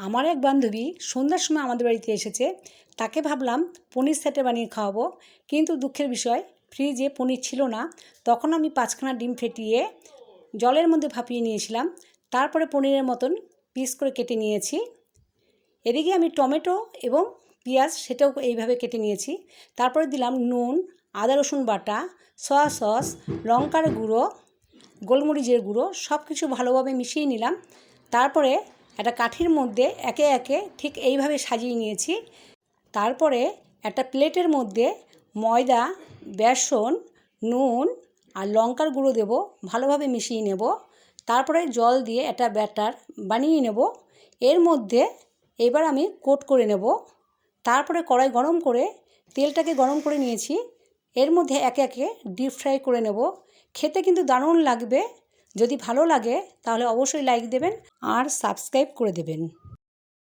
আমার এক বান্ধবী সন্ধ্যার সময় আমাদের বাড়িতে এসেছে। তাকে ভাবলাম পনির স্যাটে বানিয়ে খাওয়াবো, কিন্তু দুঃখের বিষয় ফ্রিজে পনির ছিল না। তখন আমি 5খানা ডিম ফেটিয়ে জলের মধ্যে ভাপিয়ে নিয়েছিলাম। তারপরে পনিরের মতন পিস করে কেটে নিয়েছি। এদিকে আমি টমেটো এবং পেঁয়াজ সেটাও এইভাবে কেটে নিয়েছি। তারপরে দিলাম নুন, আদা রসুন বাটা, সয়া সস, লঙ্কার গুঁড়ো, গোলমরিচের গুঁড়ো, সব কিছু ভালোভাবে মিশিয়ে নিলাম। তারপরে একটা কাঠির মধ্যে একে একে ঠিক এইভাবে সাজিয়ে নিয়েছি। তারপরে একটা প্লেটের মধ্যে ময়দা, বেসন, নুন আর লঙ্কার গুঁড়ো দেব, ভালোভাবে মিশিয়ে নেব। তারপরে জল দিয়ে একটা ব্যাটার বানিয়ে নেব। এর মধ্যে এবার আমি কোট করে নেব। তারপরে কড়াই গরম করে তেলটাকে গরম করে নিয়েছি। এর মধ্যে একে একে ডিপ ফ্রাই করে নেব। খেতে কিন্তু দারুণ লাগবে। যদি ভালো লাগে তাহলে অবশ্যই লাইক দেবেন আর সাবস্ক্রাইব করে দেবেন।